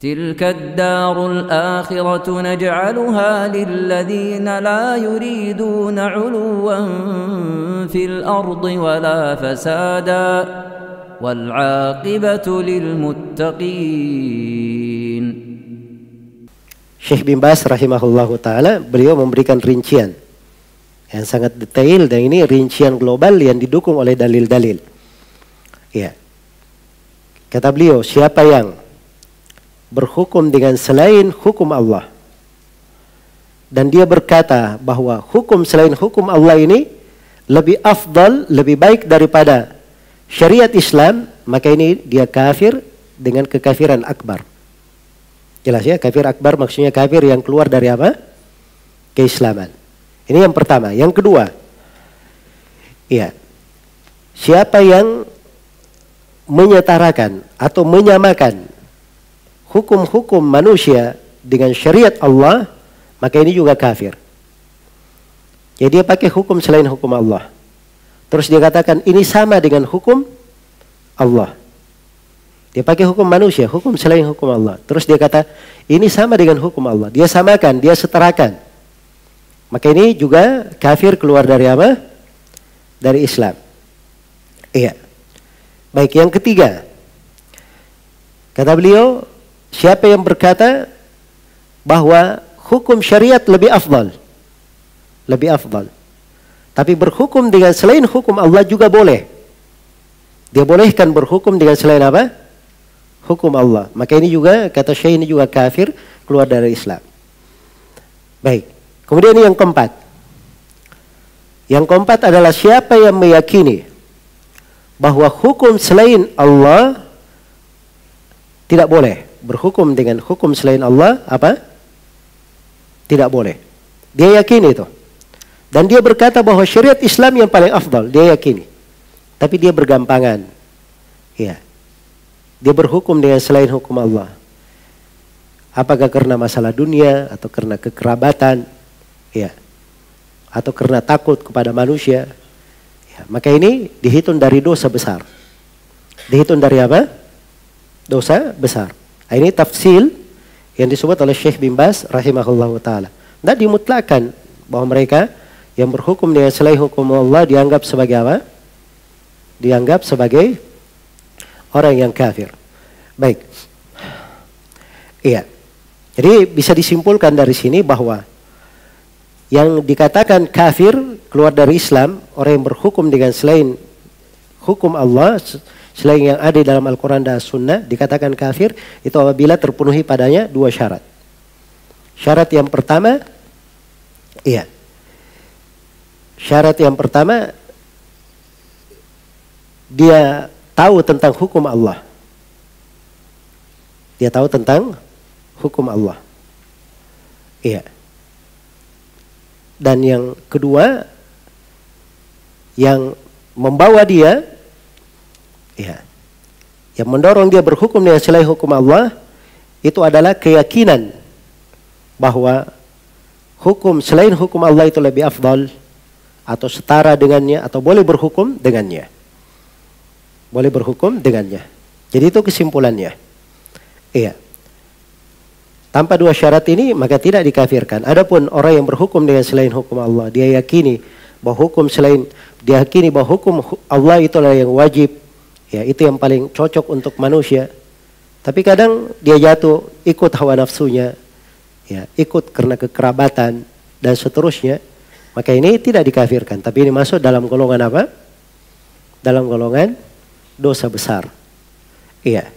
تلك الدار الآخرة نجعلها للذين لا يريدون علوا في الأرض ولا فسادا والعاقبة للمتقين. Syekh bin Baz rahimahullahu ta'ala, beliau memberikan rincian yang sangat detail, dan ini rincian global yang didukung oleh dalil-dalil. Ya. Kata beliau, siapa yang berhukum dengan selain hukum Allah dan dia berkata bahwa hukum selain hukum Allah ini lebih afdal, lebih baik daripada syariat Islam, maka ini dia kafir dengan kekafiran akbar. Jelas ya, kafir akbar maksudnya kafir yang keluar dari apa? Keislaman. Ini yang pertama. Yang kedua, ya, siapa yang menyetarakan atau menyamakan hukum-hukum manusia dengan syariat Allah, maka ini juga kafir. Jadi dia pakai hukum selain hukum Allah, terus dia katakan ini sama dengan hukum Allah. Dia pakai hukum manusia, hukum selain hukum Allah, terus dia kata ini sama dengan hukum Allah. Dia samakan, dia setarakan. Maka ini juga kafir, keluar dari apa? Dari Islam. Iya. Baik, yang ketiga, kata beliau, siapa yang berkata bahwa hukum syariat lebih afdal, tapi berhukum dengan selain hukum Allah juga boleh. Dia bolehkan berhukum dengan selain apa? Hukum Allah. Maka ini juga, kata Syekh, ini juga kafir, keluar dari Islam. Baik. Kemudian yang keempat. Yang keempat adalah siapa yang meyakini bahwa hukum selain Allah tidak boleh. Berhukum dengan hukum selain Allah apa? Tidak boleh. Dia yakini itu. Dan dia berkata bahwa syariat Islam yang paling afdal, dia yakini. Tapi dia bergampangan. Ya. Dia berhukum dengan selain hukum Allah. Apakah karena masalah dunia atau karena kekerabatan, ya, atau karena takut kepada manusia, ya, maka ini dihitung dari dosa besar. Dihitung dari apa? Dosa besar. Nah, ini tafsil yang disebut oleh Syekh bin Baz rahimahullahu ta'ala. Tidak dimutlakan bahwa mereka yang berhukum dengan selain hukum Allah dianggap sebagai apa? Dianggap sebagai orang yang kafir. Baik. Iya. Jadi bisa disimpulkan dari sini bahwa yang dikatakan kafir, keluar dari Islam, orang yang berhukum dengan selain hukum Allah, selain yang ada dalam Al-Quran dan Sunnah, dikatakan kafir, itu apabila terpenuhi padanya dua syarat. Syarat yang pertama, iya. Syarat yang pertama, dia tahu tentang hukum Allah. Dia tahu tentang hukum Allah. Iya. Dan yang kedua, yang membawa dia, ya, yang mendorong dia berhukum dengan selain hukum Allah, itu adalah keyakinan bahwa hukum selain hukum Allah itu lebih afdal, atau setara dengannya, atau boleh berhukum dengannya. Boleh berhukum dengannya. Jadi itu kesimpulannya. Iya. Tanpa dua syarat ini maka tidak dikafirkan. Adapun orang yang berhukum dengan selain hukum Allah, dia yakini bahwa hukum selain, dia yakini bahwa hukum Allah itu adalah yang wajib. Ya, itu yang paling cocok untuk manusia. Tapi kadang dia jatuh ikut hawa nafsunya, ya, ikut karena kekerabatan dan seterusnya. Maka ini tidak dikafirkan, tapi ini masuk dalam golongan apa? Dalam golongan dosa besar. Iya.